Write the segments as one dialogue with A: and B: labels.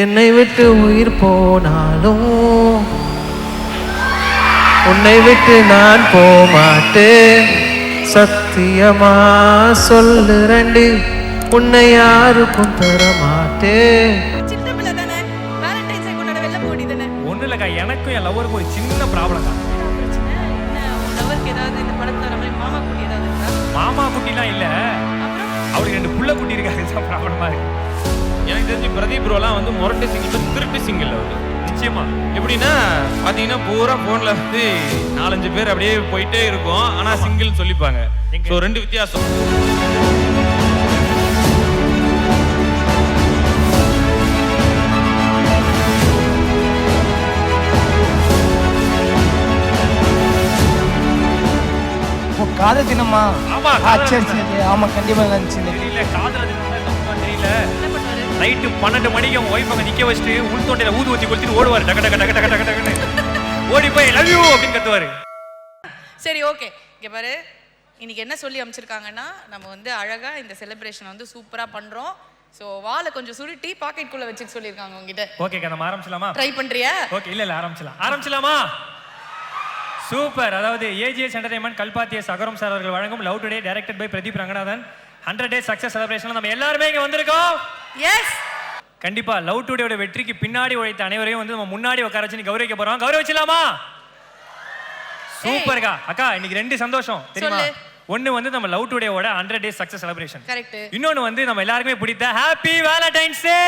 A: என்னை விட்டு உயிர் போனாலும் உன்னை விட்டு நான் போமாட்டேன். சத்தியமா சொல்லுறண்டி, உன்னை யாருக்கும் தர மாட்டேன்.
B: ஒன்றும் இல்லைக்கா, எனக்கும் என் லவருக்கும் ஒரு சின்ன ப்ராப்ளம் தான். மாமா குட்டிலாம் இல்லை, அவருக்கு 2 புள்ள குட்டி இருக்காது, ப்ராப்ளமா இருக்கு.
C: எனக்கு தெரிஞ்சு பிரதீப் ப்ரோலாம் வந்து முரட்டு சிங்கிள், திருட்டு சிங்கிள் அவர்.
B: நிச்சயமா
C: எப்படின்னா பார்த்தீங்கன்னா பூரா ஃபோனில் வந்து 4-5 பேர் அப்படியே போயிட்டே இருக்கும், ஆனால் சிங்கிள்னு சொல்லிப்பாங்க. ஸோ 2 வித்தியாசம்.
D: காதல் தினமா?
B: ஆமா,
D: சரி சரி, ஆமா கண்டிப்பா இருந்துச்சு.
B: தெரியல, காதல் தெரியல. நைட்டு 12 மணிக்கு அவங்க ஒய்ஃப் அங்கே நிற்க வச்சுட்டு உள் தொண்டையில ஊது ஊற்றி கொடுத்துட்டு ஓடுவார். டக்கு டக்கு டக்கு டக்கு டக்கு டக்குன்னு ஓடி போய் லவ் யூ அப்படின்னு கத்துவாரு.
E: சரி, ஓகே. இங்கே பாரு, இன்னைக்கு என்ன சொல்லி அமைச்சிருக்காங்கன்னா, நம்ம வந்து அழகா இந்த செலிப்ரேஷன் வந்து சூப்பரா பண்றோம். ஸோ வாழை கொஞ்சம் சுருட்டி பாக்கெட்டுக்குள்ள வச்சுக்க சொல்லியிருக்காங்க உங்ககிட்ட.
B: ஓகேக்கா, நம்ம ஆரம்பிச்சலாமா?
E: ட்ரை பண்றியா?
B: ஓகே, இல்ல ஆரம்பிச்சலாமா? சூப்பர். அதாவது ஏஜிஎஸ் என்டர்டைன்மெண்ட் கல்பாத்திய சகரம் சார் அவர்கள் வழங்கும் love today directed by Pradeep Ranganathan 100 days success செலிப்ரேஷன்ல நம்ம எல்லாருமே இங்க வந்திருக்கோம்.
E: எஸ்,
B: கண்டிப்பா லவ் டுடேயோட வெற்றிக்கு பின்னாடி உழைத்த அனைவரையும் வந்து நம்ம முன்னாடி உட்கார வச்சு கௌரவிக்க போறோம். கௌரவிச்சலாமா? சூப்பர்க்கா. அக்கா, இன்னைக்கு 2 சந்தோஷம் தெரியுமா? ஒன்னு வந்து நம்ம லவ் டுடேவோட 100 டேஸ் சக்சஸ் செலிப்ரேஷன்.
E: கரெக்ட்.
B: இன்னொன்னு வந்து நம்ம எல்லாருக்குமே பிடித்த ஹாப்பி வேலண்டைன்ஸ் டே.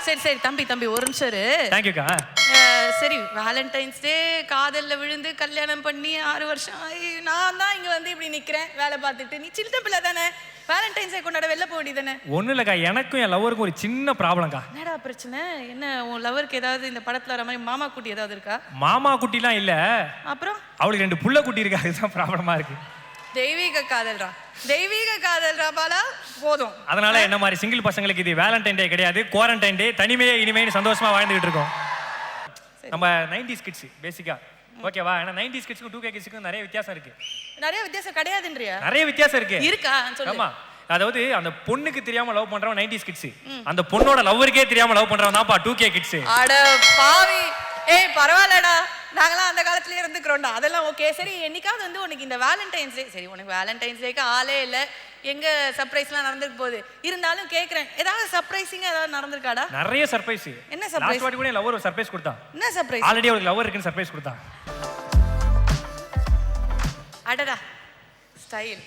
E: சரி சரி தம்பி ஒரு நிமிஷம் இரு.
B: தேங்க் யூக்கா.
E: சரி, வேலண்டைன்ஸ் டே காதல்ல விழுந்து கல்யாணம் பண்ணி 6 வருஷம் ஆகி நான் தான் இங்க வந்து இப்படி நிக்கிறேன் வேலை பார்த்துட்டு. நீ சின்ன பிள்ளை தானே, வேலண்டைன்ஸ் டே கொண்டாட வெளில போக வேண்டியதானே?
B: ஒன்றும் இல்லைக்கா, எனக்கும் என் லவருக்கும் ஒரு சின்ன ப்ராப்ளம்க்கா.
E: என்னடா பிரச்சனை? என்ன உன் லவருக்கு ஏதாவது இந்த படத்துல வர மாதிரி மாமா குட்டி ஏதாவது இருக்கா?
B: மாமா குட்டிலாம் இல்லை,
E: அப்புறம்
B: அவளுக்கு 2 புள்ள குட்டி இருக்கு, அதுதான் ப்ராப்ளமா இருக்கு.
E: தெய்வீக காதல்ரா பாலா, போதும்.
B: அதனால என்ன மாதிரி சிங்கிள் பசங்களுக்கு இது வேலண்டைன் டே கிடையாது, குவாரண்டைன் டே. தனிமையே இனிமைன்னு சந்தோஷமா வாழ்ந்துகிட்டு இருக்கோம். நம்ம 90s கிட்ஸ் பேசிக்கா, ஓகேவா? ஏன்னா 90s கிட்ஸ்க்கும் 2K கிட்ஸ்க்கும் நிறைய வித்தியாசம் இருக்கு.
E: நிறைய வித்தியாசம் கிடையாதுன்றியா?
B: நிறைய வித்தியாசம் இருக்கு.
E: இருக்கா? சொல்லு.
B: ஆமா, அதாவது அந்த பொண்ணுக்கு தெரியாம லவ் பண்றவன் 90s கிட்ஸ், அந்த பொண்ணோட லவ்வருக்கே தெரியாம லவ் பண்றவன் தான்ப்பா 2K கிட்ஸ்.
E: அட பாவி, ஏய் பரவாயில்லடா, நாங்களாம் அந்த காலத்துலயே இருந்துக்கிறோம்டா, அதெல்லாம் ஓகே. சரி, என்னைக்காவது வந்து உனக்கு இந்த வேலண்டைன்ஸ் டே, சரி உனக்கு வேலண்டைன்ஸ் டேக்கு ஆளே இல்லை, எங்க சர்ப்ரைஸ்லாம் நடந்துக்க போகுது, இருந்தாலும் கேட்குறேன், ஏதாவது சர்ப்ரைசிங்கா ஏதாவது நடந்திருக்காடா?
B: நிறைய சர்ப்ரைஸ்.
E: என்ன சர்ப்ரைஸ்?
B: லாஸ்ட் வாட்டி கூட லவர் ஒரு சர்ப்ரைஸ் கொடுத்தான்.
E: என்ன சர்ப்ரைஸ்?
B: ஆல்ரெடி அவருக்கு லவர் இருக்குன்னு சர்ப்ரைஸ் கொடுத்தான்.
E: அடடா, ஸ்டைல்.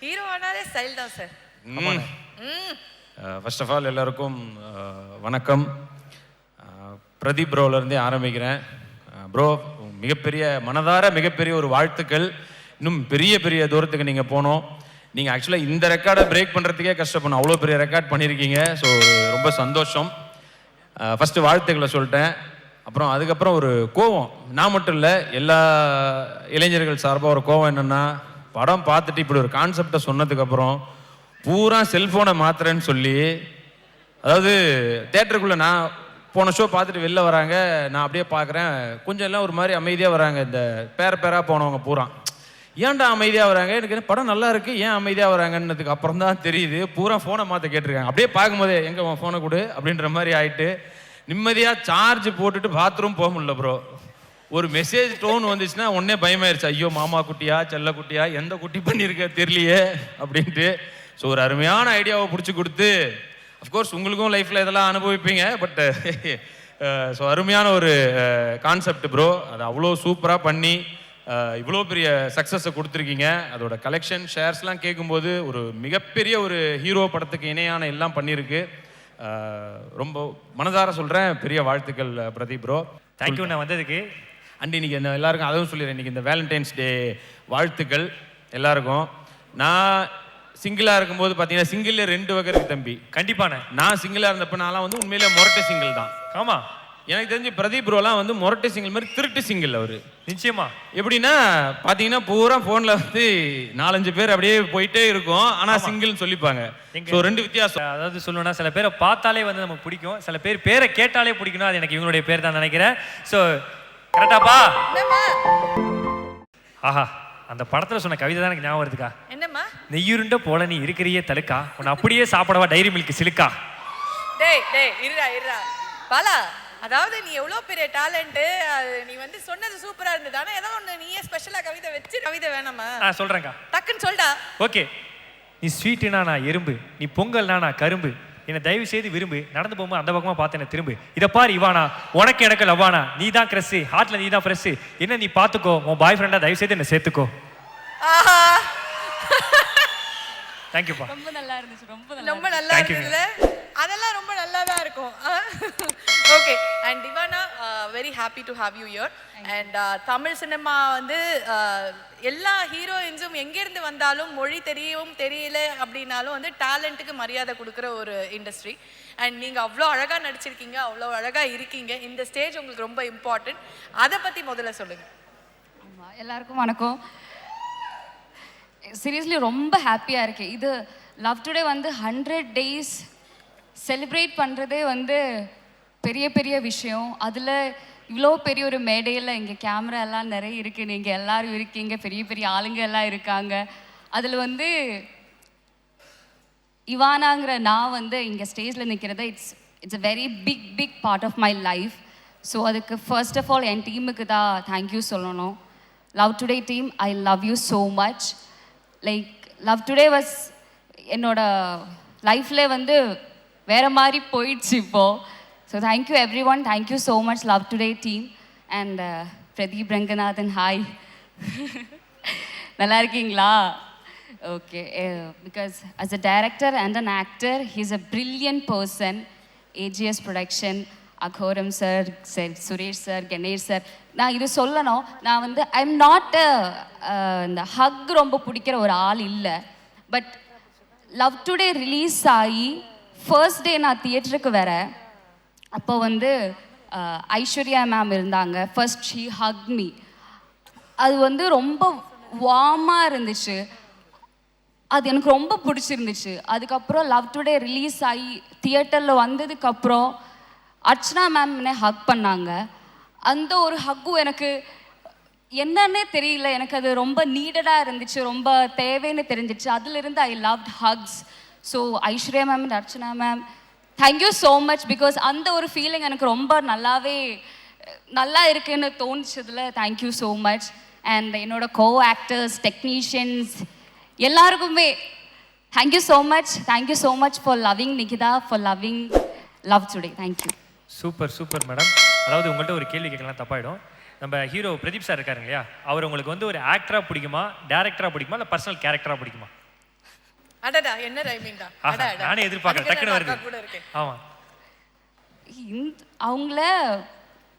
E: ஹீரோ ஆனாலே ஸ்டைல் தான் சார்.
C: ஃபர்ஸ்ட் ஆஃப் ஆல் எல்லாருக்கும் வணக்கம். பிரதீப் ப்ரோலேருந்தே ஆரம்பிக்கிறேன். ப்ரோ, மிகப்பெரிய மனதார மிகப்பெரிய ஒரு வாழ்த்துக்கள். இன்னும் பெரிய பெரிய தூரத்துக்கு நீங்கள் போனோம். நீங்கள் ஆக்சுவலாக இந்த ரெக்கார்டை பிரேக் பண்ணுறதுக்கே கஷ்டப்படணும், அவ்வளோ பெரிய ரெக்கார்ட் பண்ணியிருக்கீங்க. ஸோ ரொம்ப சந்தோஷம். ஃபஸ்ட்டு வாழ்த்துக்களை சொல்லிட்டேன். அப்புறம் அதுக்கப்புறம் ஒரு கோவம், நான் மட்டும் இல்லை எல்லா இளைஞர்கள் சார்பாக ஒரு கோவம் என்னென்னா, படம் பார்த்துட்டு இப்படி ஒரு கான்செப்டை சொன்னதுக்கப்புறம் பூரா செல்ஃபோனை மாத்துறேன்னு சொல்லி, அதாவது தேட்டருக்குள்ளே நான் போன ஷோ பார்த்துட்டு வெளில வராங்க, நான் அப்படியே பார்க்குறேன், கொஞ்சம் எல்லாம் ஒரு மாதிரி அமைதியாக வராங்க. இந்த பேராக போனவங்க பூரா ஏன்டா அமைதியாக வராங்க, எனக்கு என்ன படம் நல்லா இருக்கு, ஏன் அமைதியாக வராங்கன்னதுக்கு அப்புறம் தான் தெரியுது பூரா ஃபோனை மாற்ற கேட்டிருக்காங்க. அப்படியே பார்க்கும்போதே எங்கே உன் ஃபோனை கொடு அப்படின்ற மாதிரி ஆயிட்டு, நிம்மதியாக சார்ஜ் போட்டுட்டு பாத்ரூம் போக முடியல ப்ரோ. ஒரு மெசேஜ் டோன் வந்துச்சுன்னா உடனே பயமாயிருச்சு, ஐயோ மாமா குட்டியா செல்ல குட்டியா எந்த குட்டி பண்ணியிருக்க தெரியலையே அப்படின்ட்டு. ஸோ ஒரு அருமையான ஐடியாவை பிடிச்சி கொடுத்து, அஃப்கோர்ஸ் உங்களுக்கும் லைஃப்பில் இதெல்லாம் அனுபவிப்பீங்க, பட் ஸோ அருமையான ஒரு கான்செப்ட் ப்ரோ. அது அவ்வளோ சூப்பராக பண்ணி இவ்வளோ பெரிய சக்ஸஸை கொடுத்துருக்கீங்க. அதோட கலெக்ஷன் ஷேர்ஸ்லாம் கேட்கும்போது ஒரு மிகப்பெரிய ஒரு ஹீரோ படத்துக்கு இணையான எல்லாம் பண்ணியிருக்கு. ரொம்ப மனதார சொல்கிறேன், பெரிய வாழ்த்துக்கள் பிரதீப் ப்ரோ.
B: தேங்க்யூ நான் வந்ததுக்கு.
C: அண்ட் இன்னைக்கு இந்த எல்லாருக்கும் அதுவும் சொல்லிடுறேன், இன்னைக்கு இந்த வேலண்டைன்ஸ் டே வாழ்த்துக்கள் எல்லாருக்கும். நான் சிங்கிளாக இருக்கும்போது பார்த்தீங்கன்னா சிங்கிள்ல 2 வகை இருக்கு தம்பி.
B: கண்டிப்பாண்ணே.
C: நான் சிங்கிளாக இருந்தப்ப நான்லாம் வந்து உண்மையிலே முரட்டு சிங்கிள் தான்.
B: ஆமாம்,
C: எனக்கு தெரிஞ்சு பிரதீப் ப்ரோலாம் வந்து முரட்டு சிங்கிள் மாதிரி திருட்டு சிங்கிள் அவர்.
B: நிச்சயமா.
C: எப்படின்னா பார்த்தீங்கன்னா பூரா ஃபோனில் வந்து 4-5 பேர் அப்படியே போயிட்டே இருக்கும், ஆனால் சிங்கிள்னு சொல்லிப்பாங்க. ஸோ 2 வித்தியாசம்.
B: அதாவது சொல்லணும்னா சில பேரை பார்த்தாலே வந்து நமக்கு பிடிக்கும், சில பேர் பேரை கேட்டாலே பிடிக்கணும். அது எனக்கு இவங்களுடைய பேர் தான் நினைக்கிறேன். ஸோ கரெக்டாப்பா? ஆஹா, அந்த படத்தில் சொன்ன கவிதை தான் எனக்கு ஞாபகம் வருதுக்கா.
E: என்னம்மா?
B: நெய்யுருண்ட போல நீ இருக்கிறியே தலுக்கா, உன்னை அப்படியே சாப்பிடவா டைரி மில்க் சிலுக்கா.
E: டேய் டேய் இருடா பாலா, அதாவது நீ எவ்வளோ பெரிய டேலண்ட்டு, நீ வந்து சொன்னது சூப்பரா இருந்தது. ஆனால் ஏதோ ஒன்று நீயே ஸ்பெஷலாக கவிதை வச்சு கவிதை வேணாமா?
B: சொல்றேன்க்கா.
E: டக்குன்னு சொல்டா.
B: ஓகே. நீ ஸ்வீட்டுனா நான் எறும்பு, நீ பொங்கல்னா நான் கரும்பு, என்னை தயவு செய்து விரும்பு, நடந்து போகும்போது அந்த பக்கமா பார்த்து என்ன திரும்பு. இதை பாரு இவானா, உனக்கு எனக்கு லவ்வானா, நீ தான் கிரஸ், ஹார்ட்ல நீ தான் ஃப்ரெஷ், என்ன நீ பார்த்துக்கோ, உன் பாய் ஃப்ரெண்டா தயவு செய்து என்ன சேர்த்துக்கோ.
E: ஆஹா,
F: தேங்க்யூப்பா.
E: ரொம்ப நல்லா இருந்துச்சு, ரொம்ப நல்லா இருந்ததுல. அதெல்லாம் ரொம்ப நல்லா தான் இருக்கும். ஓகே, அண்ட் திவானா, very happy to have you here. And Tamil cinema வந்து எல்லா ஹீரோயின்ஸும் எங்கேருந்து வந்தாலும் மொழி தெரியவும் தெரியல அப்படின்னாலும் வந்து டேலண்ட்டுக்கு மரியாதை கொடுக்குற ஒரு இண்டஸ்ட்ரி. அண்ட் நீங்கள் அவ்வளோ அழகாக நடிச்சிருக்கீங்க, அவ்வளோ அழகாக இருக்கீங்க. இந்த ஸ்டேஜ் உங்களுக்கு ரொம்ப இம்பார்ட்டன்ட். அதை பற்றி முதல்ல சொல்லுங்கள்.
F: ஆமாம், எல்லாருக்கும் வணக்கம். சீரியஸ்லி ரொம்ப ஹாப்பியாக இருக்கேன். இது லவ் டுடே வந்து 100 days செலிப்ரேட் பண்ணுறதே வந்து பெரிய பெரிய விஷயம். அதில் இவ்வளோ பெரிய ஒரு மேடையில் இங்கே கேமரா எல்லாம் நிறைய இருக்குது, நீங்கள் எல்லோரும் இருக்கீங்க, பெரிய பெரிய ஆளுங்க எல்லாம் இருக்காங்க. அதில் வந்து இவானாங்கிற நான் வந்து இங்கே ஸ்டேஜில் நிற்கிறது it's a very big part of my life. So அதுக்கு ஃபர்ஸ்ட் ஆஃப் ஆல் என் டீமுக்கு தான் தேங்க்யூ சொல்லணும். Love Today team, I love you so much. Like Love Today was என்னோட லைஃப்பில் வந்து வேறு மாதிரி போயிடுச்சு இப்போது. So thank you everyone, thank you so much Love Today team. And Pradeep Ranganathan, hi. நல்லா இருக்கீங்களா? Okay, because as a director and an actor, he's a brilliant person. AGS production, Aghoram sir, Suresh sir, Ganesh sir. நான் இது சொல்லணும், நான் வந்து ஐ எம் நாட் இந்த ஹக் ரொம்ப பிடிக்கிற ஒரு ஆள் இல்லை. பட் லவ் டுடே ரிலீஸ் ஆகி ஃபர்ஸ்ட் டே நான் தியேட்டருக்கு வரேன். அப்போ வந்து ஐஸ்வர்யா மேம் இருந்தாங்க. First she Haq me. அது வந்து ரொம்ப வார்மாக இருந்துச்சு, அது எனக்கு ரொம்ப பிடிச்சிருந்துச்சு. அதுக்கப்புறம் லவ் டுடே ரிலீஸ் ஆகி தியேட்டரில் வந்ததுக்கப்புறம் அர்ச்சனா மேம் என்னை ஹக் பண்ணாங்க. அந்த ஒரு ஹக்கும் எனக்கு என்னன்னே தெரியல, எனக்கு அது ரொம்ப நீடடாக இருந்துச்சு, ரொம்ப தேவைன்னு தெரிஞ்சிச்சு. அதிலிருந்து I loved hugs. So Aishwarya ma'am and Archana ma'am, thank you so much. Because அந்த ஒரு ஃபீலிங் எனக்கு ரொம்ப நல்லா இருக்குன்னு தோணிச்சதில் தேங்க்யூ ஸோ மச். அண்ட் என்னோட கோ ஆக்டர்ஸ், டெக்னீஷியன்ஸ் எல்லாருக்குமே thank you so much. Thank you so much for loving Nikita, for loving Love Today. Thank you.
B: Super madam. அதாவது உங்கள்கிட்ட ஒரு கேள்வி கேட்கலாம், தப்பாயிடும். நம்ம ஹீரோ பிரதீப் சார் இருக்காருங்க இல்லையா, அவர் உங்களுக்கு வந்து ஒரு ஆக்டராக பிடிக்குமா, டேரக்டராக பிடிக்குமா, இல்லை பர்சனல் கேரக்டராக பிடிக்குமா?
E: அடடா, என்ன ரைமிங் தான்.
B: நானே எதிர்பார்க்கறேன், டக்குன்னு வருது. ஆமாம்,
F: அவங்கள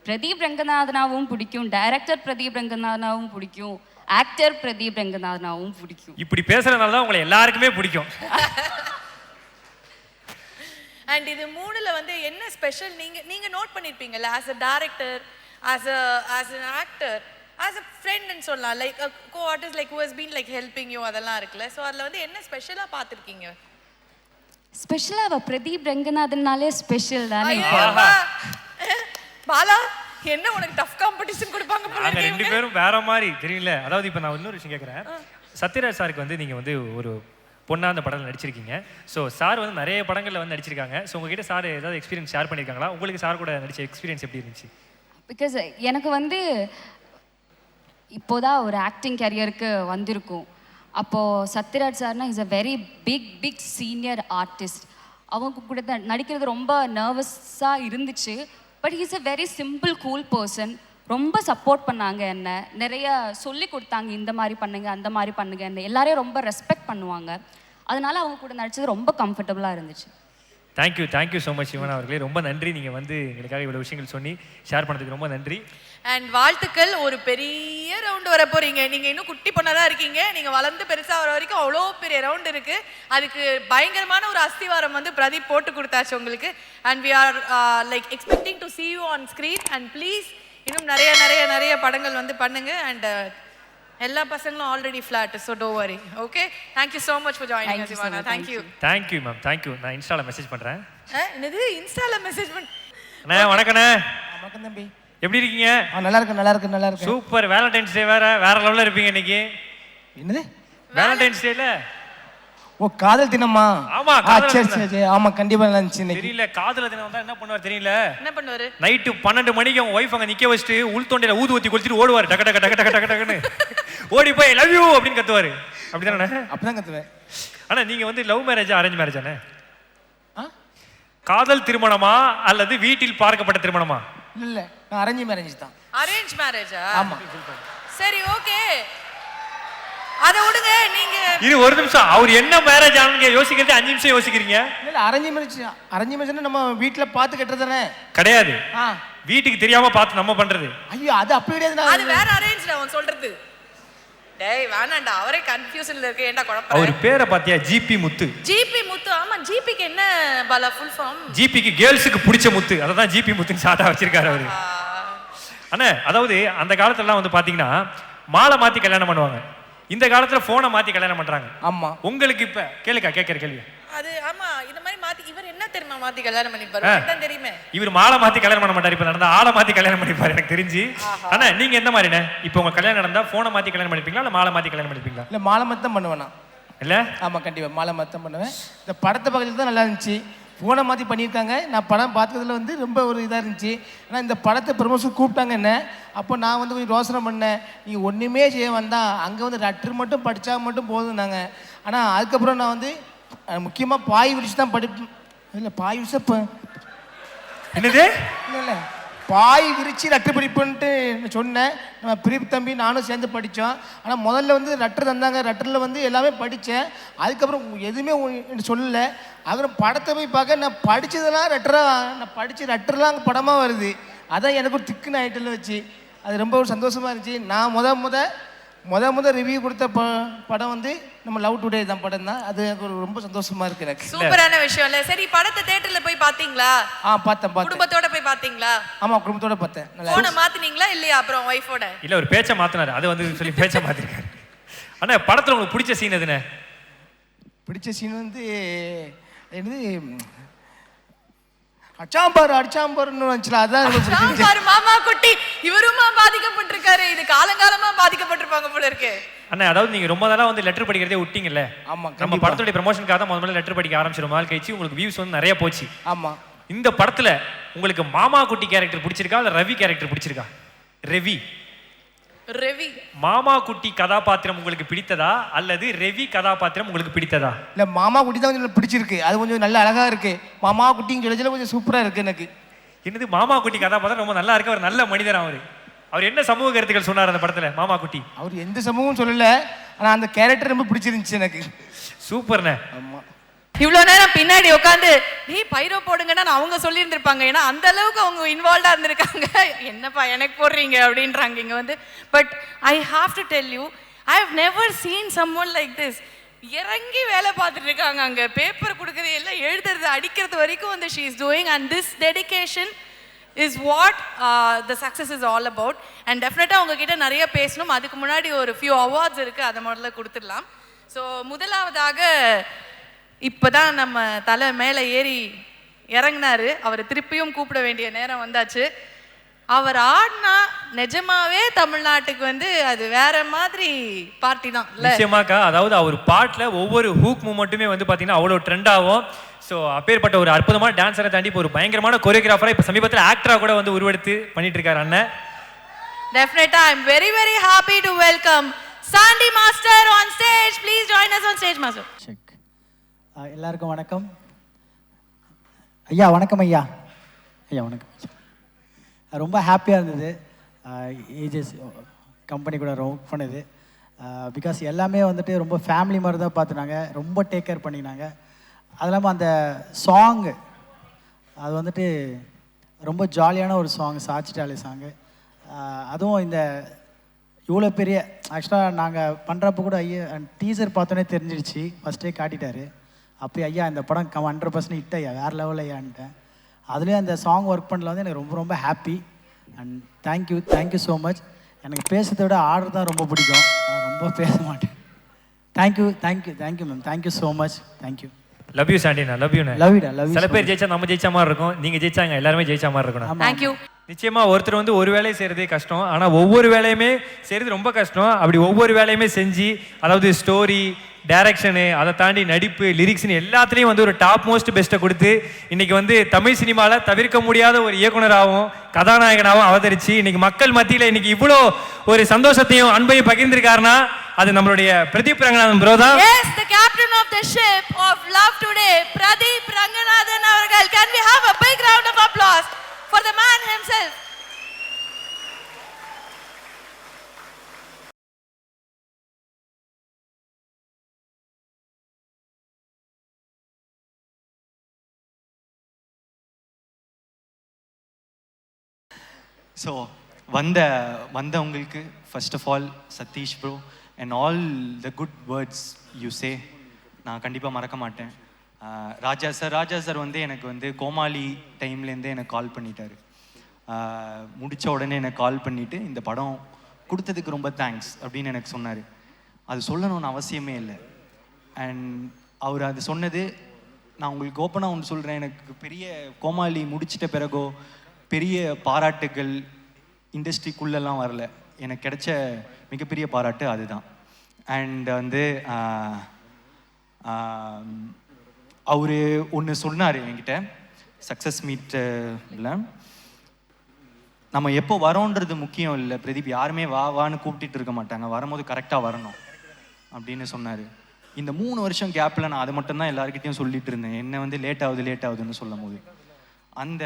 F: பிரதீப் ரங்கநாதனாவும் பிடிக்கும், டைரக்டர் பிரதீப் ரங்கநாதனாவும் பிடிக்கும், ஆக்டர் பிரதீப் ரங்கநாதனாவும் பிடிக்கும்.
B: இப்படி பேசுறதுனால தான் உங்களை எல்லாருக்குமே பிடிக்கும்.
E: அண்ட் இது மூணுல வந்து என்ன ஸ்பெஷல் நீங்க நோட் பண்ணிருப்பீங்கல்ல, as a director, as an actor, as a friend ன்னு சொல்லலாம், like co artist, like who has been like helping you, அதெல்லாம் இருக்குல்ல. ஸோ அதில் வந்து என்ன ஸ்பெஷலாக பார்த்துருக்கீங்க?
F: ஸ்பெஷலாக பிரதீப் ரங்கநாதன்னாலே ஸ்பெஷல் தானே.
E: பாலா, என்ன உனக்கு டஃப் காம்படிஷன் கொடுப்பாங்க போல.
B: நாங்கள் 2 பேரும் வேற மாதிரி தெரியல. அதாவது இப்போ நான் இன்னொரு விஷயம் கேட்குறேன். சத்யராஜ் சாருக்கு வந்து நீங்கள் வந்து ஒரு பொண்ணா அந்த படத்தில் நடிச்சிருக்கீங்க. ஸோ சார் வந்து நிறைய படங்களில் வந்து நடிச்சிருக்காங்க. ஸோ உங்ககிட்ட சார் ஏதாவது எக்ஸ்பீரியன்ஸ் ஷேர் பண்ணியிருக்காங்களா? உங்களுக்கு சார் கூட நடிச்ச எக்ஸ்பீரியன்ஸ் எப்படி இருந்துச்சு?
F: பிகாஸ் எனக்கு வந்து இப்போதான் ஒரு ஆக்டிங் கேரியருக்கு வந்திருக்கும். அப்போது சத்யராஜ் சார்னா is a very big senior artist. அவங்க கூட நடிக்கிறது ரொம்ப நர்வஸாக இருந்துச்சு. But he's a very simple cool person. ரொம்ப சப்போர்ட் பண்ணாங்க, என்ன நிறைய சொல்லி கொடுத்தாங்க, இந்த மாதிரி பண்ணுங்க, அந்த மாதிரி பண்ணுங்க, என்ன எல்லாரையும் ரொம்ப ரெஸ்பெக்ட் பண்ணுவாங்க. அதனால அவங்க கூட நடிச்சது ரொம்ப கம்ஃபர்டபுளாக இருந்துச்சு.
B: தேங்க்யூ ஸோ மச் சிவன் அவர்களே, ரொம்ப நன்றி. நீங்கள் வந்து எங்களுக்காக இவ்வளோ விஷயங்கள் சொல்லி ஷேர் பண்ணதுக்கு ரொம்ப நன்றி.
E: அண்ட் வாழ்த்துக்கள். ஒரு பெரிய ரவுண்டு வர போறீங்க. நீங்கள் இன்னும் குட்டி பொண்ணாக தான் இருக்கீங்க. நீங்கள் வளர்ந்து பெருசாக வர வரைக்கும் அவ்வளோ பெரிய ரவுண்டு இருக்குது. அதுக்கு பயங்கரமான ஒரு அஸ்திவாரம் வந்து பிரதீப் போட்டு கொடுத்தாச்சு உங்களுக்கு. And we are like expecting to see you on screen. And please இன்னும் நிறைய படங்கள் வந்து பண்ணுங்க. அண்ட் எல்லா பசங்களும் ஆல்ரெடி ஃப்ளாட், ஸோ டோ worry. Okay, thank you so much for joining us Ivana.
B: Thank you ma'am, thank you. நான் இன்ஸ்டாவில் மெசேஜ் பண்ணுறேன்.
E: என்னது இன்ஸ்டாவில் மெசேஜ் பண்ண?
B: அண்ணே வணக்கண்ணே.
D: வணக்கம் தம்பி.
B: எப்படி இருக்கீங்க?
D: நல்லா இருக்கு.
B: சூப்பர். வேலண்டைன்ஸ் டே வேற லெவலில் இருப்பீங்க இன்னைக்கு.
D: என்னது
B: வேலண்டைன்ஸ் டேல?
D: ஓ காதல் தினமா?
B: ஆமா,
D: ஆ,
B: காதல்
D: சரி
B: தினம்.
D: சரி சரி. ஆமா கண்டிப்பா நல்லா இருந்துச்சு இன்னைக்கு.
B: தெரியல, காதல தினம் வந்தா என்ன பண்ணுவார் தெரியல.
E: என்ன பண்ணுவாரு?
B: நைட்டு 12 மணிக்கு அவங்க ஒய்ஃப் அங்க நிக்க வச்சுட்டு உள் தொண்டையில ஊது ஊத்தி குளிச்சுட்டு ஓடுவார். டக டக டக டக டக டகன்னு ஓடி போய் லவ் யூ அப்படின்னு கத்துவாரு. அப்படிதானே?
D: அப்படிதான் கத்துவேன்.
B: ஆனா நீங்க வந்து லவ் மேரேஜ் அரேஞ்ச் மேரேஜானே?
D: ஆ?
B: காதல் திருமணமா அல்லது வீட்டில் பார்க்கப்பட்ட திருமணமா?
D: இல்ல நான் அரேஞ்ச் மேரேஜ் தான்.
E: அரேஞ்ச் மேரேஜா?
D: ஆமா.
E: சரி ஓகே, அத விடுங்க. நீங்க
B: இது ஒரு நிமிஷம், அவர் என்ன மேரேஜ் ஆனீங்க யோசிக்கிறது 5 நிமிஷம் யோசிக்கிறீங்க.
D: இல்ல அரேஞ்ச் மேரேஜ் நம்ம வீட்ல பார்த்து கட்டுறதானே?
B: கிடையாது,
D: ஆ.
B: வீட்டுக்கு தெரியாம பார்த்து நம்ம பண்றது.
D: ஐயோ அது அப்படி கிடையாது.
E: அது வேற அரேஞ்ச் அவன் சொல்றது. டேய் வேணாண்டா, அவரே கன்ஃபியூஷன்ல இருக்கு. ஏன்டா குழப்பற?
B: அவர் பேரை பாத்தியா? ஜிபி முத்து.
E: ஜிபி முத்து. ஆமா, ஜிபிக்கு என்ன பாலா ஃபுல் ஃபார்ம்?
B: ஜிபிக்கு கேர்ள்ஸுக்கு பிடிச்ச முத்து, அததான் ஜிபி முத்துன்னு ஷார்ட்டா வச்சிருக்காரு அவரு. அண்ணா அதாவது அந்த காலத்துலலாம் வந்து பாத்தீங்கன்னா மாலை மாத்தி கல்யாணம் பண்ணுவாங்க. இந்த காலத்துல போனை மாத்தி கல்யாணம் பண்றாங்க.
D: ஆமா.
B: உங்களுக்கு இப்ப கேட்கிற கேள்வி
E: அது ஆமா, இந்த மாதிரி மாத்தி இவர் என்ன தெரியுமா மாத்தி கல்யாணம் பண்ணிப்பாரு? அதான் தெரியுமே.
B: இவர் மாலை மாத்தி கல்யாணம் பண்ண மாட்டாரு. இப்ப நடந்தா ஆளை மாத்தி கல்யாணம் பண்ணிப்பாரு எனக்கு தெரிஞ்சு. ஆனா நீங்க எந்த மாதிரிண்ணே? இப்ப உங்க கல்யாணம் நடந்தா போனை மாத்தி கல்யாணம் பண்ணிப்பீங்களா இல்ல மாலை மாத்தி கல்யாணம் பண்ணிப்பீங்களா?
D: இல்ல மாலை மாத்தி தான் பண்ணுவேன் நான்.
B: இல்ல?
D: ஆமா கண்டிப்பா மாலை மாத்தி தான் பண்ணுவேன். இந்த படத்தை பக்கத்துல தான் நல்லா இருந்துச்சு. போனை மாற்றி பண்ணியிருக்காங்க. நான் படம் பார்த்ததுல வந்து ரொம்ப ஒரு இதாக இருந்துச்சு. ஆனால் இந்த படத்தை ப்ரமோஷன் கூப்பிட்டாங்க என்ன. அப்போ நான் வந்து கொஞ்சம் யோசனை பண்ணேன், நீங்கள் ஒன்றுமே செய்ய வந்தால் அங்கே வந்து லெட்ரு மட்டும் படித்தா மட்டும் போதும்னாங்க. ஆனால் அதுக்கப்புறம் நான் வந்து முக்கியமாக பாய் விரிச்சு தான் படிப்பேன். இல்லை பாய் விரிச்சா
B: என்னது?
D: இல்லை இல்லை பாய் விரிச்சு லெட்ரு படிப்புன்ட்டு சொன்னேன். நம்ம பிரீப் தம்பி நானும் சேர்ந்து படித்தோம். ஆனால் முதல்ல வந்து லெட்ரு தந்தாங்க. லெட்டரில் வந்து எல்லாமே படித்தேன். அதுக்கப்புறம் எதுவுமே சொல்லலை. அப்புறம் படத்தை போய் பார்க்க நான் படித்ததெல்லாம் லெட்டராக, நான் படித்த லெட்டர்லாம் அங்கே படமாக வருது. அதான் எனக்கு ஒரு திக்குன்னு ஐட்டில் வச்சு அது ரொம்ப ஒரு சந்தோஷமாக இருந்துச்சு. நான் முத ரிவ்யூ கொடுத்த படம் வந்து நம்ம லவ் டுடே தான் படம் தான். அது எனக்கு ரொம்ப சந்தோஷமா இருக்கு எனக்கு.
E: சூப்பரான விஷயம் இல்ல? சரி, படத்தை தியேட்டர்ல போய் பாத்தீங்களா?
D: பார்த்தேன்.
E: குடும்பத்தோட போய் பாத்தீங்களா?
D: ஆமா குடும்பத்தோட பார்த்தேன்.
E: போனை மாத்தினீங்களா இல்லையா? அப்புறம் ஒய்ஃபோட
B: இல்ல ஒரு பேச்ச மாத்தினாரு, அது வந்து சொல்லி பேச்ச மாத்திருக்காரு. அண்ணா படத்துல உங்களுக்கு பிடிச்ச சீன் எதுனே?
D: பிடிச்ச சீன் வந்து என்னது அடிச்சாம்பாருன்னு வந்துச்சுல, அதான் எனக்கு பிடிச்சிருந்துச்சு.
E: மாமா குட்டி இவருமா பாதிக்கப்பட்டிருக்காரு. இது காலங்காலமா பாதிக்கப்பட்டிருப்பாங்க போல இருக்கு.
B: அண்ணா அதாவது நீங்க ரொம்ப நாளா வந்து லெட்டர் படிக்கிறதே விட்டீங்கல்ல.
D: ஆமா
B: நம்ம படத்துடைய ப்ரமோஷனுக்காக தான் முதல்ல லெட்டர் படிக்க ஆரம்பிச்சிடும். நாள் கழிச்சு உங்களுக்கு வியூஸ் வந்து நிறைய போச்சு.
D: ஆமா.
B: இந்த படத்துல உங்களுக்கு மாமா குட்டி கேரக்டர் பிடிச்சிருக்கா இல்ல ரவி கேரக்டர் பிடிச்சிருக்கா?
E: ரவி
B: மாமா குட்டி கதாபாத்திரம் உங்களுக்கு பிடித்ததா அல்லது ரவி கதாபாத்திரம் உங்களுக்கு பிடித்ததா?
D: இல்ல மாமா குட்டி தான் கொஞ்சம் பிடிச்சிருக்கு. அது கொஞ்சம் நல்ல அழகா இருக்கு. மாமா குட்டின்னு சொல்லி கொஞ்சம் சூப்பரா இருக்கு எனக்கு.
B: என்னது மாமா குட்டி கதாபாத்திரம் ரொம்ப நல்லா இருக்கு. அவர் நல்ல மனிதர். அவர் என்ன சமூக கருத்துக்கள் சொன்னார் அந்த படத்துல மாமா குட்டி?
D: அவர் எந்த சமூகமும் சொல்லல. ஆனா அந்த கேரக்டர் ரொம்ப பிடிச்சிருந்துச்சு எனக்கு.
B: சூப்பர்ண்ணே.
D: ஆமா.
E: இவ்வளவு நேரம் பின்னாடி உட்காந்து நீ பைரோ போடுங்கன்னா அவங்க சொல்லி இருந்திருப்பாங்க. ஏன்னா அந்த அளவுக்கு அவங்க இன்வால்வ்டா இருந்திருக்காங்க. என்னப்பா எனக்கு போடுறீங்க அப்படின்றாங்க இங்க வந்து. But I have to tell you, I have never seen someone like this. இறங்கி வேலை பார்த்துட்டு இருக்காங்க. அங்க பேப்பர் கொடுக்கறது எல்லாம் எழுதுறது அடிக்கிறது வரைக்கும் வந்து she is doing. And this dedication is what the success is all about. And definitely உங்ககிட்ட நிறைய பேசணும். அதுக்கு முன்னாடி ஒரு few awards இருக்கு, அதை முதல்ல கொடுத்துடலாம். ஸோ முதலாவதாக இப்போதான் நம்ம தலை மேலே ஏறி இறங்கினாரு. அவர் திருப்பியும் கூப்பிட வேண்டிய நேரம் வந்தாச்சு. அவர் ஆடினா நிஜமாவே தமிழ்நாட்டுக்கு வந்து அது வேற மாதிரி பார்ட்டி தான்.
B: நிச்சயமாக்கா. அதாவது அவர் பாட்டுல ஒவ்வொரு ஹூக் மூமெண்ட்டுமே வந்து பாத்தீங்கன்னா அவ்வளோ ட்ரெண்ட் ஆகும். ஸோ அப்பேற்பட்ட ஒரு அற்புதமான டான்ஸரை தாண்டி இப்போ ஒரு பயங்கரமான கொரியோகிராஃபரா இப்போ சமீபத்தில் ஆக்டரா கூட வந்து உருவெடுத்து பண்ணிட்டு இருக்காரு அண்ணன்.
E: Definitely, I am very very happy to welcome Sandy Master on stage. Please join us on stage, Master.
G: Check. எல்லாருக்கும் வணக்கம். ஐயா வணக்கம். ஐயா வணக்கம். ரொம்ப ஹாப்பியாக இருந்தது ஏஜஸ் கம்பெனி கூட ஒர்க் பண்ணது. பிகாஸ் எல்லாமே வந்துட்டு ரொம்ப ஃபேமிலி மாதிரி தான் பார்த்துனாங்க. ரொம்ப டேக் கேர் பண்ணினாங்க. அது இல்லாமல் அந்த சாங்கு அது வந்துட்டு ரொம்ப ஜாலியான ஒரு சாங், சாச்சிட்டாலே சாங்கு. அதுவும் இந்த இவ்வளோ பெரிய ஆக்சுவலாக நாங்கள் பண்ணுறப்ப கூட ஐயா டீசர் பார்த்தோன்னே தெரிஞ்சிடுச்சு. ஃபஸ்ட்டே காட்டிட்டாரு. அப்போ ஐயா இந்த படம் 100% ஹிட் ஐயா, வேறு லெவலில் ஐயான்ட்டேன். அதுலேயும் அந்த சாங் ஒர்க் பண்ணல வந்து எனக்கு ரொம்ப ரொம்ப happy. And thank you so much. எனக்கு பேசுறதை விட ஆர்டர் தான் ரொம்ப பிடிக்கும். நான் ரொம்ப பேச மாட்டேன். Thank you ma'am. Thank you so much. Thank you.
B: Love you சாண்டினா. Love you. சில பேர் ஜெயிச்சா நம்ம ஜெயிச்ச மாதிரி இருக்கும். நீங்க ஜெயிச்சாங்க எல்லாருமே ஜெயிச்ச மாதிரி இருக்கணும்.
E: Thank you.
B: நிச்சயமா ஒருத்தர் வந்து ஒரு வேலையை செய்யறதே கஷ்டம். ஆனா ஒவ்வொரு வேலையுமே செய்யறது ரொம்ப கஷ்டம். அப்படி ஒவ்வொரு வேலையுமே செஞ்சு, அதாவது ஸ்டோரி, டைரக்ஷனு, அதை தாண்டி நடிப்பு, லிரிக்ஸ்னு எல்லாத்துலேயும் வந்து ஒரு டாப் மோஸ்ட் பெஸ்ட்டை கொடுத்து இன்னைக்கு வந்து தமிழ் சினிமாவில் தவிர்க்க முடியாத ஒரு இயக்குனராகவும் கதாநாயகனாகவும் அவதரித்து இன்னைக்கு மக்கள் மத்தியில் இன்னைக்கு இவ்வளோ ஒரு சந்தோஷத்தையும் அன்பையும் பகிர்ந்திருக்காருன்னா அது நம்மளுடைய பிரதீப் ரங்கநாதன் ப்ரோ தான்.
E: Yes, the captain of the ship of Love Today, Pradeep Ranganathan avargal. Can we have a big round of applause for the man himself?
H: So வந்தவங்களுக்கு first of all Sathish bro and all the good words you say நான் கண்டிப்பாக மறக்க மாட்டேன். ராஜா sir வந்து எனக்கு வந்து கோமாளி டைம்லேருந்தே எனக்கு கால் பண்ணிட்டாரு. முடித்த உடனே எனக்கு கால் பண்ணிவிட்டு இந்த படம் கொடுத்ததுக்கு ரொம்ப தேங்க்ஸ் அப்படின்னு எனக்கு சொன்னார். அது சொல்லணும்னு அவசியமே இல்லை. அண்ட் அவர் அது சொன்னது நான் உங்களுக்கு ஓப்பனாக ஒன்று சொல்கிறேன், எனக்கு பெரிய கோமாளி முடிச்சிட்ட பிறகோ பெரிய பாராட்டுகள் இண்டஸ்ட்ரிக்குள்ளெல்லாம் வரல. எனக்கு கிடைச்ச மிகப்பெரிய பாராட்டு அதுதான். அண்ட் வந்து அவர் ஒன்று சொன்னார் என்கிட்ட சக்ஸஸ் மீட்டில், நம்ம எப்போ வரோன்றது முக்கியம் இல்லை பிரதீப், யாருமே வான்னு கூப்பிட்டுட்டு இருக்க மாட்டாங்க, வரும்போது கரெக்டாக வரணும் அப்படின்னு சொன்னார். இந்த 3 வருஷம் கேப்பில் நான் அதை மட்டும்தான் எல்லாருக்கிட்டையும் சொல்லிட்டு இருந்தேன், என்ன வந்து லேட் ஆகுதுன்னு சொல்லும் போது. அந்த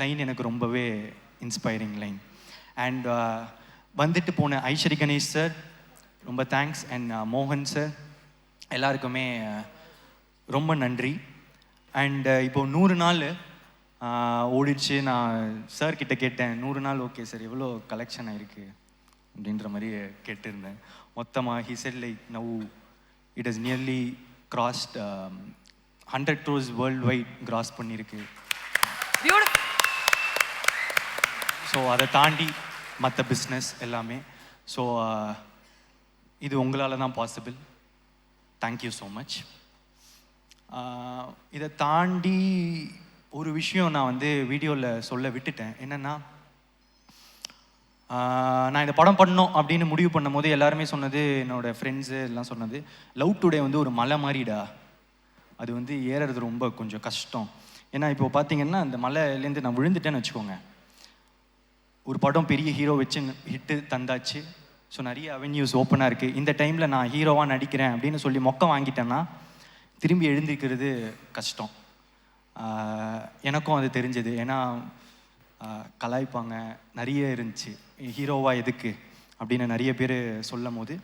H: லைன் எனக்கு ரொம்பவே இன்ஸ்பைரிங் லைன். அண்ட் வந்துட்டு போன ஐஸ்வரி கணேஷ் சார் ரொம்ப தேங்க்ஸ். அண்ட் மோகன் சார் எல்லாருக்குமே ரொம்ப நன்றி. அண்ட் இப்போ 100 நாள் ஓடிடுச்சு. நான் சார் கிட்ட கேட்டேன் 100 நாள் ஓகே சார் எவ்வளோ கலெக்ஷன் ஆயிருக்கு அப்படின்ற மாதிரி கேட்டிருந்தேன். மொத்தமாக he said like now it is nearly crossed 100 crores world wide cross பண்ணியிருக்கு. ஸோ அதை தாண்டி மற்ற பிஸ்னஸ் எல்லாமே. ஸோ இது உங்களால் தான் பாசிபிள். Thank you so much. இதை தாண்டி ஒரு விஷயம் நான் வந்து வீடியோவில் சொல்ல விட்டுட்டேன். என்னென்னா, நான் இந்த படம் பண்ணோம் அப்படின்னு முடிவு பண்ணும் போது எல்லாருமே சொன்னது, என்னோடய ஃப்ரெண்ட்ஸு எல்லாம் சொன்னது, லவ் டுடே வந்து ஒரு மலை மாதிரிடா, அது வந்து ஏறுறது ரொம்ப கொஞ்சம் கஷ்டம். ஏன்னா இப்போ பார்த்தீங்கன்னா அந்த மலையிலேருந்து நான் விழுந்துட்டேன்னு வச்சுக்கோங்க, ஒரு படம் பெரிய ஹீரோ வச்சு ஹிட்டு தந்தாச்சு. ஸோ நிறைய அவென்யூஸ் ஓப்பனாக இருக்குது. இந்த டைமில் நான் ஹீரோவாக நடிக்கிறேன் அப்படின்னு சொல்லி மொக்க வாங்கிட்டேன்னா திரும்பி எழுந்திருக்கிறது கஷ்டம். எனக்கும் அது தெரிஞ்சது. ஏன்னா கலாய்ப்பாங்க நிறைய இருந்துச்சு, ஹீரோவாக எதுக்கு அப்படின்னு நிறைய பேர் சொல்லும் போது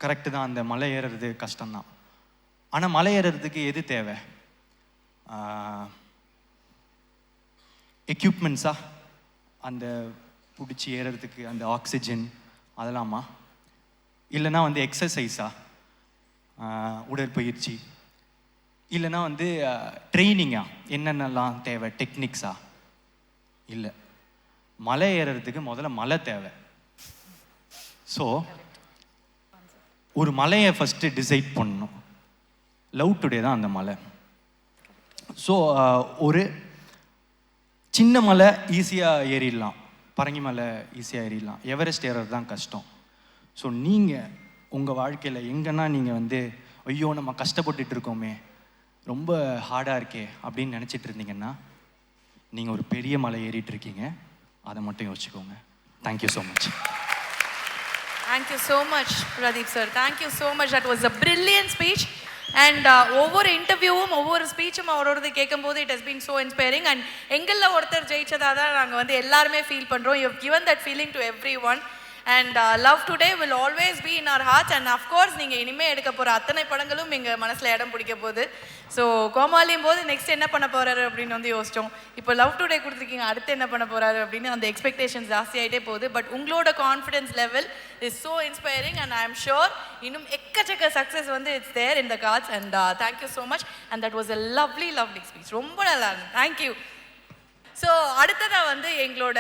H: கரெக்டு தான், அந்த மலை ஏறுறது கஷ்டம்தான். ஆனால் மலை ஏறுறதுக்கு எது தேவை? எக்யூப்மெண்ட்ஸா, அந்த பிடிச்சி ஏறுறதுக்கு அந்த ஆக்சிஜன் அதெல்லாமா, இல்லைனா வந்து எக்ஸசைஸா, உடற்பயிற்சி, இல்லைனா வந்து ட்ரைனிங்கா, என்னென்னலாம் தேவை, டெக்னிக்ஸா? இல்லை, மலை ஏறுறதுக்கு முதல்ல மலை தேவை. ஸோ ஒரு மலையை ஃபஸ்ட்டு டிசைட் பண்ணணும். லவ் டுடே தான் அந்த மலை. ஸோ ஒரு சின்ன மலை ஈஸியாக ஏறிடலாம், பரங்கி மலை ஈஸியாக ஏறிடலாம், எவரெஸ்ட் ஏறது தான் கஷ்டம். ஸோ நீங்கள் உங்கள் வாழ்க்கையில் எங்கன்னா நீங்கள் வந்து ஐயோ நம்ம கஷ்டப்பட்டுட்டு இருக்கோமே, ரொம்ப ஹார்டாக இருக்கே அப்படின்னு நினச்சிட்டு இருந்தீங்கன்னா நீங்கள் ஒரு பெரிய மலை ஏறிட்டு இருக்கீங்க, அதை மட்டும் யோசிச்சுக்கோங்க. Thank you so much.
E: Thank you so much, Pradeep sir. Thank you so much. That was a brilliant speech. And ஒவ்வொரு இன்டர்வியூவும் ஒவ்வொரு ஸ்பீச்சும் அவரோடது கேட்கும்போது it has been so inspiring. And எங்களில் ஒருத்தர் ஜெயிச்சதாக தான் நாங்கள் வந்து எல்லாருமே ஃபீல் பண்ணுறோம். You have given that feeling to everyone. And Love Today will always be in our hearts. And of course நீங்கள் இனிமேல் எடுக்க போகிற அத்தனை படங்களும் எங்கள் மனசில் இடம் பிடிக்க போகுது. ஸோ கோமாளியும் போது நெக்ஸ்ட் என்ன பண்ண போகிறாரு அப்படின்னு வந்து யோசித்தோம். இப்போ லவ் டுடே கொடுத்துருக்கீங்க, அடுத்து என்ன பண்ண போகிறாரு அப்படின்னு அந்த எக்ஸ்பெக்டேஷன்ஸ் ஜாஸ்தியாகிட்டே போகுது. பட் உங்களோட confidence level is so inspiring. And I am sure இன்னும் எக்கச்சக்க சக்ஸஸ் வந்து it's there in the cards. And thank you so much. And that was a lovely speech. ரொம்ப நல்லா இருந்தது. தேங்க்யூ. ஸோ அடுத்ததாக வந்து எங்களோட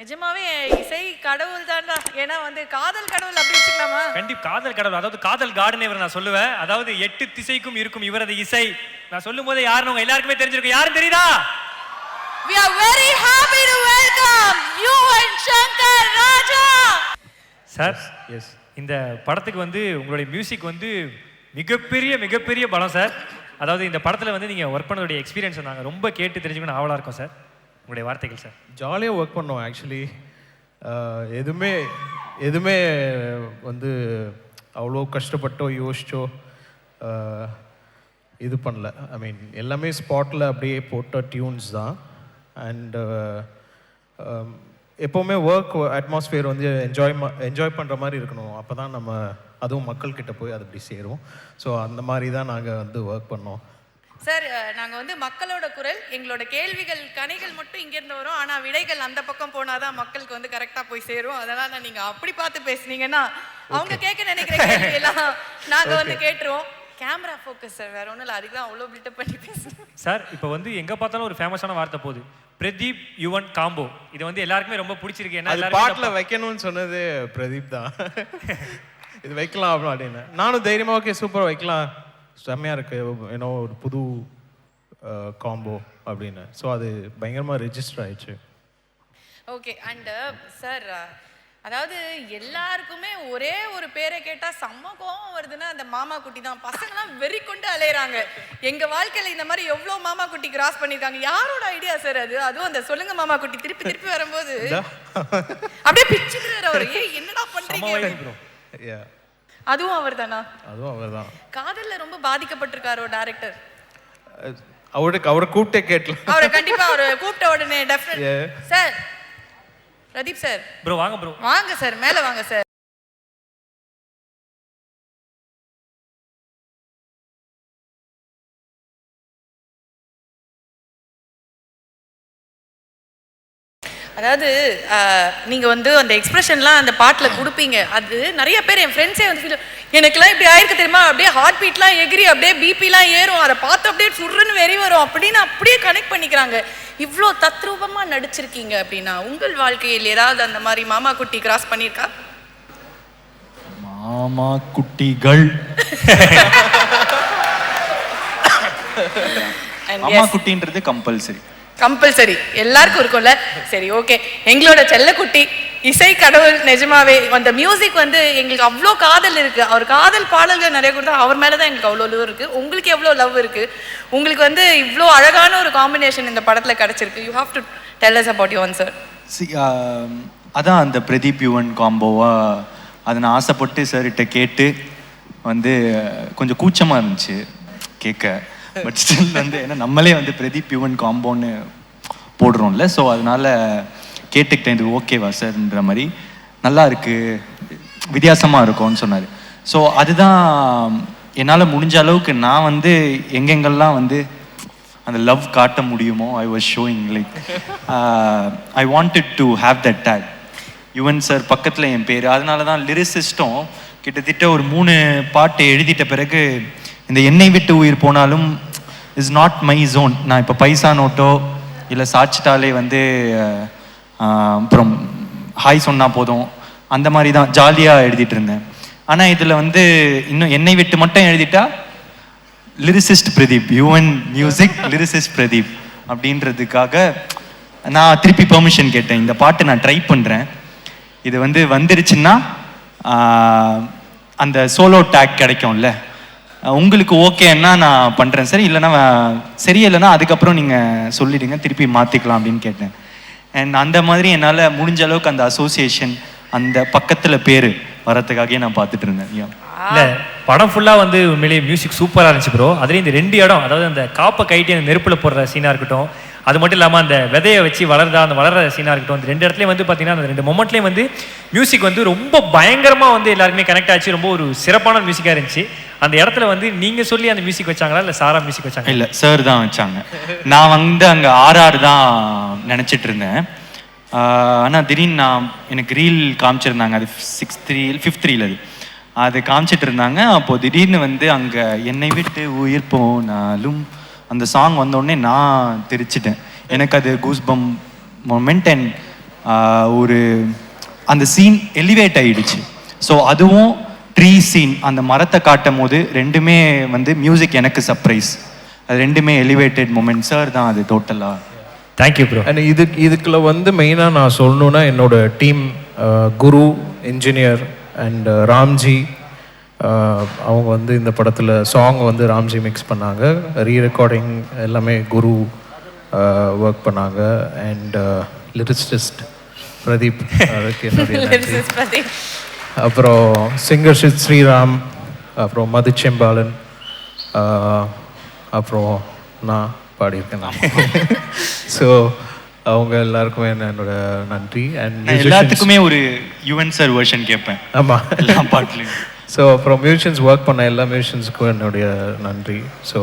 E: நிஜமாவே இசை கடவுள் தான்டா. ஏன்னா வந்து காதல் கடவுள் அப்படி வச்சுக்கலாமா?
B: கண்டிப்பா காதல் கடவுள், அதாவது காதல் கார்டன் இவர் நான் சொல்லுவேன். அதாவது 8 திசைக்கும் இருக்கும் இவரது இசை. நான் சொல்லும் போது யாருன்னு உங்க எல்லாருக்குமே தெரிஞ்சிருக்கும். யாரும் தெரியுதா?
E: We are very happy to welcome Yuvan Shankar Raja.
B: Sir, yes இந்த படத்துக்கு வந்து உங்களுடைய மியூசிக் வந்து மிகப்பெரிய பலம் சார். அதாவது இந்த படத்தில் வந்து நீங்கள் ஒர்க் பண்ணதுடைய எக்ஸ்பீரியன்ஸ் நாங்கள் ரொம்ப கேட்டு தெரிஞ்சுக்கணும் ஆவலாக இருக்கோம் சார். உங்களுடைய வார்த்தைகள் சார்.
A: ஜாலியாக ஒர்க் பண்ணோம் ஆக்சுவலி. எதுவுமே வந்து அவ்வளோ கஷ்டப்பட்டோ யோசிச்சோ இது பண்ணல. ஐ மீன் எல்லாமே ஸ்பாட்டில் அப்படியே போட்ட டியூன்ஸ் தான். அண்ட் எப்போவுமே ஒர்க் அட்மாஸ்ஃபியர் வந்து என்ஜாய் பண்ணுற மாதிரி இருக்கணும். அப்போ தான் நம்ம அதுவும் மக்கள்கிட்ட போய் அது அப்படி சேரும். ஸோ அந்த மாதிரி தான் நாங்கள் வந்து ஒர்க் பண்ணோம்.
E: சார், நாங்கள் வந்து மக்களோட குரல், எங்களோட கேள்விகள் கனிகள் மட்டும் இங்கேருந்து வரும், ஆனால் விடைகள் அந்த பக்கம் போனாதான் மக்களுக்கு வந்து கரெக்டாக போய் சேரும். அதனால் நீங்கள் அப்படி பார்த்து பேசுனீங்கன்னா அவங்க கேட்க நினைக்கிற கேள்வியெல்லாம் நாங்கள் வந்து கேட்டுருவோம். கேமரா ஃபோக்கஸ் சார், வேற ஒன்றும் இல்லை, அதுக்கு தான் அவ்வளோ பில்டப் பண்ணி பேசுகிறோம்
B: சார். இப்போ வந்து எங்கே பார்த்தாலும் ஒரு ஃபேமஸான வார்த்தை போகுது, பிரதீப் யுவன் காம்போ. இது வந்து எல்லாருக்குமே ரொம்ப பிடிச்சிருக்கு.
A: என்ன பாட்டில் வைக்கணும்னு சொன்னது பிரதீப் தான். இது வைக்கலாம் அப்படின்னு நானும் தைரியமாக ஓகே சூப்பராக வைக்கலாம், செம்மையாக இருக்கு, ஏன்னோ ஒரு புது காம்போ அப்படின்னு. ஸோ அது பயங்கரமாக ரெஜிஸ்டர் ஆயிடுச்சு.
E: ஓகே. அண்டு சார், அதாவது எல்லாருக்குமே ஒரே ஒரு பேரை கேட்டால் செம்ம கோவம் வருதுன்னா அந்த மாமா குட்டி தான். பசங்களாம் வெறி கொண்டு அலையிறாங்க. எங்கள் வாழ்க்கையில் இந்த மாதிரி எவ்வளோ மாமா குட்டி கிராஸ் பண்ணியிருக்காங்க. யாரோட ஐடியா சார் அது? அதுவும் அந்த சொல்லுங்க மாமா குட்டி திருப்பி வரும்போது அப்படியே பிச்சுக்கிறார் அவர். என்னடா பண்றீங்க? அதுவும் அவர் தானா?
A: அதுவும் அவர் தான்.
E: காதல்ல ரொம்ப பாதிக்கப்பட்டிருக்காரோ டைரக்டர்?
A: அவரை கூப்பிட்டே கேட்கலாம்.
E: அவரை கண்டிப்பா அவரை கூப்பிட்ட உடனே definite. Sir Pradeep sir,
B: bro வாங்க ப்ரோ.
E: வாங்க சார், மேலே வாங்க சார். அதாவது நீங்கள் வந்து அந்த எக்ஸ்பிரஷன்லாம் அந்த பாட்டில் கொடுப்பீங்க. அது நிறைய பேர் என் ஃப்ரெண்ட்ஸே வந்து ஃபீல், எனக்குலாம் இப்படி ஆயிருக்கு தெரியுமா, அப்படியே ஹார்ட் பீட்லாம் எகிரி அப்படியே பிபிலாம் ஏறும், அதை பார்த்து அப்படியே சுருன்னு வெறி வரும் அப்படின்னு அப்படியே கனெக்ட் பண்ணிக்கிறாங்க. இவ்வளோ தத்ரூபமாக நடிச்சிருக்கீங்க அப்படின்னா உங்கள் வாழ்க்கையில் ஏதாவது அந்த மாதிரி மாமா குட்டி கிராஸ் பண்ணியிருக்கா?
H: மாமா குட்டிகள் மாமா குட்டின்றது கம்பல்சரி எல்லாருக்கும் இருக்கும்ல. சரி, ஓகே. எங்களோட செல்லக்குட்டி இசை கடவுள் நிஜமாவே அந்த மியூசிக் வந்து எங்களுக்கு அவ்வளோ காதல் இருக்கு. அவர் காதல் பாடல்கள் நிறைய கொடுத்தா அவர் மேலே தான் எங்களுக்கு அவ்வளோ லவ் இருக்கு. உங்களுக்கு எவ்வளோ லவ் இருக்கு? உங்களுக்கு வந்து இவ்வளோ அழகான ஒரு காம்பினேஷன் இந்த படத்தில் கிடைச்சிருக்கு. You have to tell us about Yuvan sir. அதான் அந்த பிரதீப் யுவன் காம்போவா அதை நான் ஆசைப்பட்டு சார்கிட்ட கேட்டு வந்து கொஞ்சம் கூச்சமாக இருந்துச்சு கேட்க. பட் ஸ்டில் வந்து ஏன்னா நம்மளே வந்து பிரதீப் யுவன் காம்போன்னு போடுறோம்ல, ஸோ அதனால கேட்டுக்கிட்டேன் இது ஓகேவா சார்ன்ற மாதிரி. நல்லா இருக்கு, வித்தியாசமாக இருக்கும்னு சொன்னார். ஸோ அதுதான் என்னால் முடிஞ்ச அளவுக்கு நான் வந்து எங்கெங்கெல்லாம் வந்து அந்த லவ் காட்ட முடியுமோ I was showing. Like I wanted to have that take. Yuvan sir பக்கத்தில் என் பேர். அதனால தான் லிரிசிஸ்டும் கிட்டத்தட்ட ஒரு 3 பாட்டு எழுதிட்ட பிறகு இந்த என்னை விட்டு உயிர் போனாலும் இஸ் நாட் மை ஜோன். நான் இப்போ பைசா நோட்டோ இல்லை சாச்சிட்டாலே வந்து அப்புறம் ஹாய் சொன்னால் போதும் அந்த மாதிரி தான் ஜாலியாக எழுதிட்டு இருந்தேன். ஆனால் இதில் வந்து இன்னும் என்னை விட்டு மட்டும் எழுதிட்டா lyricist Pradeep, Yuvan music lyricist Pradeep அப்படின்றதுக்காக நான் திருப்பி பெர்மிஷன் கேட்டேன். இந்த பாட்டு நான் ட்ரை பண்ணுறேன், இது வந்து வந்துருச்சுன்னா அந்த சோலோ டேக் கிடைக்கும்ல, உங்களுக்கு ஓகேன்னா நான் பண்ணுறேன் சார், இல்லைன்னா சரியில்லைன்னா அதுக்கப்புறம் நீங்கள் சொல்லிடுங்க திருப்பி மாற்றிக்கலாம் அப்படின்னு கேட்டேன். அண்ட் அந்த மாதிரி என்னால் முடிஞ்ச அளவுக்கு அந்த அசோசியேஷன் அந்த பக்கத்தில் பேர் வரத்துக்காகவே நான் பார்த்துட்டு இருந்தேன்.
B: இல்லை, படம் ஃபுல்லாக வந்து உண்மையிலேயே மியூசிக் சூப்பராக இருந்துச்சு ப்ரோ. அதுலேயும் இந்த 2 இடம், அதாவது அந்த காப்பை கைட்டி அந்த நெருப்பில் போடுற சீனாக இருக்கட்டும், அது மட்டும் இல்லாமல் அந்த விதையை வச்சு அந்த வளர்கிற சீனாக இருக்கட்டும், அந்த 2 இடத்துலையும் வந்து பார்த்தீங்கன்னா அந்த 2 மொமெண்ட்லேயும் வந்து மியூசிக் வந்து ரொம்ப பயங்கரமாக வந்து எல்லாருமே கனெக்ட் ஆச்சு. ரொம்ப ஒரு சிறப்பான மியூசிக்காக இருந்துச்சு. அந்த இடத்துல வந்து நீங்கள் சொல்லி அந்த மியூசிக் வச்சாங்களா இல்லை சாரா மியூசிக் வச்சாங்க?
H: இல்லை, சார் தான் வச்சாங்க. நான் வந்து அங்கே RR தான் நினச்சிட்டு இருந்தேன். ஆனால் திடீர்னு எனக்கு ரீல் காமிச்சிருந்தாங்க, அது 5th ரீல் அது காமிச்சிட்டு இருந்தாங்க. அப்போது திடீர்னு வந்து அங்கே என்னை விட்டு உயிர் போனாலும் அந்த சாங் வந்தோடனே நான் தெரிச்சிட்டேன். எனக்கு அது கூஸ்பம் மொமெண்ட் அண்ட் ஒரு அந்த சீன் எலிவேட் ஆகிடுச்சு. ஸோ அதுவும் ட்ரீ சீன் அந்த மரத்தை காட்டும் போது 2மே வந்து மியூசிக் எனக்கு சர்ப்ரைஸ். அது 2மே எலிவேட்டட் மொமெண்ட். சார் தான் அது டோட்டலாக.
B: Thank you bro.
A: அண்ட் இதுக்குள்ள வந்து மெயினாக நான் சொல்லணுன்னா என்னோட team, Guru, engineer, and Ramji, அவங்க வந்து இந்த படத்தில் சாங் வந்து ராம்ஜி மிக்ஸ் பண்ணாங்க. ரீரெக்கார்டிங் எல்லாமே குரு ஒர்க் பண்ணாங்க. அண்ட் லிரிசிஸ்ட் பிரதீப், அதுக்கு என்னுடைய நன்றி.
E: பிரதீப்.
A: அப்புறம் சிங்கர் ஸ்ரீராம், அப்புறம் மதுச்செம்பாலன், அப்புறம் நான் பாடியிருக்கேன் நான். ஸோ அவங்க எல்லாருக்குமே என்னோட நன்றி. அண்ட்
H: எல்லாத்துக்குமே ஒரு யுவன் சார் வெர்ஷன் கேட்பேன்.
A: ஆமாம்,
H: எல்லா பாட்டுலையும்.
A: ஸோ அப்புறம் மியூசிஷியன்ஸ் ஒர்க் பண்ண எல்லா மியூசிஷியன்ஸுக்கும் என்னுடைய நன்றி. So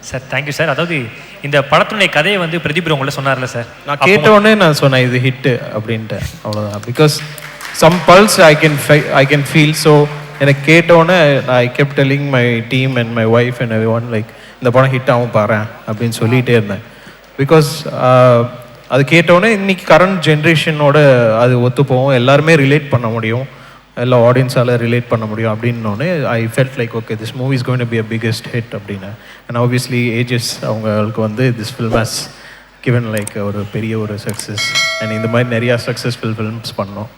B: sir thank you sir. அதாவது இந்த படத்துடைய கதையை வந்து பிரதீப் ப்ரோ உங்களை சொன்னார்ல சார்,
A: நான் கேட்டவுடனே நான் சொன்னேன் இது ஹிட்டு அப்படின்ட்டு, அவ்வளோதான். Because some pulse I can feel. So எனக்கு கேட்டவுடனே I kept telling my team and my wife and everyone like இந்த படம் ஹிட் ஆகும் பாரு அப்படின்னு சொல்லிகிட்டே இருந்தேன். பிகாஸ் அது கேட்டவுடனே இன்னைக்கு கரண்ட் ஜென்ரேஷனோட அது ஒத்து போகும், எல்லாருமே ரிலேட் பண்ண முடியும், எல்லா ஆடியன்ஸால் ரிலேட் பண்ண முடியும் அப்படின்னோடனே I felt like okay this movie is going to be a biggest hit அப்படின்னு. அண்ட் ஆப்வியஸ்லி ஏஜஸ் அவங்களுக்கு வந்து this film has given like ஒரு பெரிய ஒரு சக்ஸஸ். அண்ட் இந்த மாதிரி நிறையா சக்ஸஸ்ஃபுல் ஃபில்ம்ஸ் பண்ணோம்.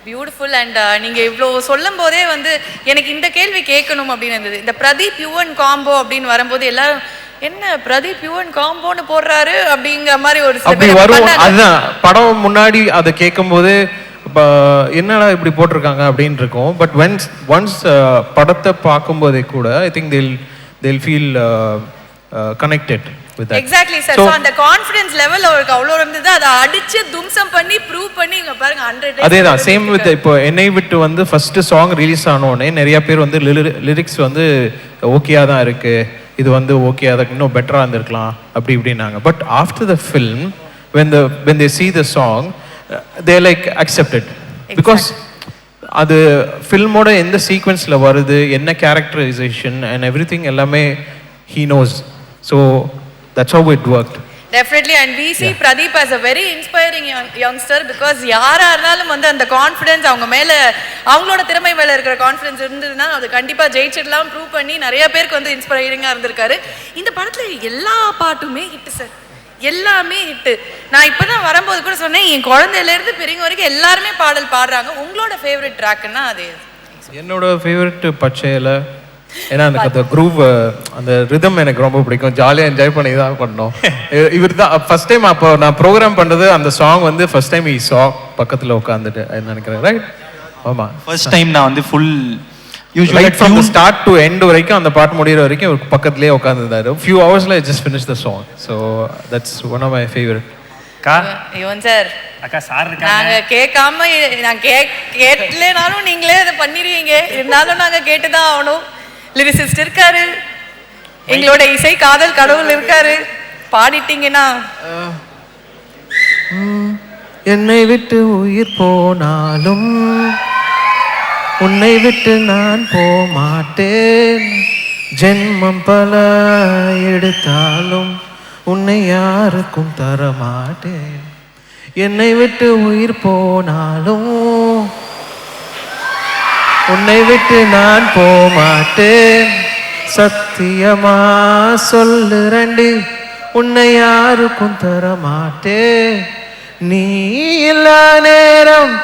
E: பியூட்டிஃபுல். அண்ட் நீங்கள் இவ்வளோ சொல்லும் போதே வந்து எனக்கு இந்த கேள்வி கேட்கணும் அப்படின்னு இருந்தது. இந்த பிரதீப் யுவன் காம்போ அப்படின்னு வரும்போது எல்லாரும் என்ன பிரதீப் யுவன் காம்போன்னு போடுறாரு அப்படிங்கிற மாதிரி ஒரு
A: அப்படி வரும். அதுதான் படம் முன்னாடி அதை கேட்கும்போது இப்போ என்னடா இப்படி போட்டிருக்காங்க அப்படின்னு இருக்கும். பட் ஒன்ஸ் படத்தை பார்க்கும்போதே கூட I think they'll feel connected with that.
E: Exactly sir. So அந்த கான்ஃபிடன்ஸ் லெவல் அவருக்கு அவ்வளோ இருந்தது, அதை அடிச்சு தும்சம் பண்ணி ப்ரூவ் பண்ணி இங்கே பாருங்க 100.
A: அதே தான் சேம் வித் இப்போ என்னை விட்டு வந்து ஃபர்ஸ்ட் சாங் ரிலீஸ் ஆனோடனே நிறைய பேர் வந்து லிரிக்ஸ் வந்து ஓகேயா தான் இருக்கு, இது வந்து ஓகே, அதுக்கு இன்னும் பெட்டராக இருந்திருக்கலாம் அப்படி இப்படின்னாங்க. But after the film when they see the song they like accepted because அது ஃபில்மோட எந்த சீக்வன்ஸில் வருது, என்ன கேரக்டரைசேஷன் அண்ட் எவ்ரி திங் எல்லாமே he knows. So that's how it worked.
E: Definitely. And we see Pradeep as a very inspiring youngster because யாரா இருந்தாலும் வந்து அந்த confidence அவங்க மேலே, அவங்களோட திறமை மேலே இருக்கிற கான்ஃபிடன்ஸ் இருந்ததுன்னா அது கண்டிப்பாக ஜெயிச்சிடலாம் ப்ரூவ் பண்ணி நிறைய பேருக்கு வந்து இன்ஸ்பைரிங்காக இருந்திருக்காரு. இந்த படத்தில் எல்லா பாட்டுமே ஹிட்டு சார், எல்லாமே ஹிட்டு. நான் இப்போ தான் வரும்போது கூட சொன்னேன், என் குழந்தையிலேருந்து பெரியவங்க வரைக்கும் எல்லாருமே பாடல் பாடுறாங்க. உங்களோட ஃபேவரட் ட்ராக்குன்னா அது?
A: என்னோட ஃபேவரட் பச்சையில், ஏன்னா எனக்கு அந்த குரூவ் அந்த ரிதம் எனக்கு ரொம்ப பிடிக்கும், ஜாலியாக என்ஜாய் பண்ணி தான் பண்ணோம். இவர் தான் ஃபர்ஸ்ட் டைம் அப்போ நான் ப்ரோக்ராம் பண்ணுறது அந்த சாங் வந்து ஃபர்ஸ்ட் டைம் பக்கத்தில் உட்காந்துட்டு நினைக்கிறேன், ரைட்? ஆமாம்,
H: ஃபர்ஸ்ட் டைம் நான் வந்து full
A: right from the start to end வரைக்கும் அந்த பாட்டு முடிகிற வரைக்கும் ஒரு பக்கத்துலேயே உட்காந்துருந்தாரு. ஃபியூ ஹவர்ஸில் just finish the song. So that's one of my favourite.
B: அக்கா
E: யுவன் சார்,
B: அக்கா சார் இருக்காங்க,
E: நாங்கள் கேட்காம நான் கேட்கலனாலும் நீங்களே அதை பண்ணிடுவீங்க, இருந்தாலும் நாங்கள் கேட்டு தான் ஆகணும். லிரிசிஸ்ட் இருக்காரு, எங்களோட இசை காதல் கடவுள் இருக்காரு, பாடிட்டீங்கன்னா.
A: என்னை விட்டு உயிர் போனாலும் உன்னை விட்டு நான் போமாட்டேன், ஜென்மம் பல எடுத்தாலும் உன்னை யாருக்கும் தரமாட்டேன். என்னை விட்டு உயிர் போனாலும் உன்னை விட்டு நான் போமாட்டேன், சத்தியமா சொல்லுறண்டி உன்னை யாருக்கும் தரமாட்டேன். நீ இல்லா நேரம்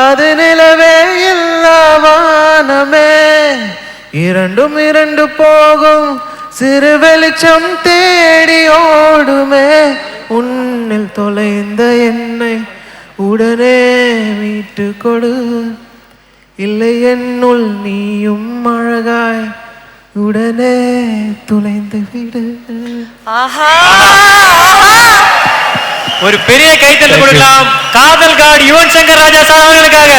A: அது நிலவே இல்லா வானமே, இரண்டும் இரண்டு போகும் சிறு வெளிச்சம் தேடி ஓடுமே, உன்னில் தொலைந்த என்னை உடனே மீட்டு கொடு, இல்லை என்னுள் நீயும் அழகாய் உடனே துளைந்து விடு.
E: ஆஹா,
B: ஒரு பெரிய கைத்தட்டல் கொடுக்கலாம் காதல் கார்டு யுவன் சங்கர் ராஜா சார் அவர்களுக்காக.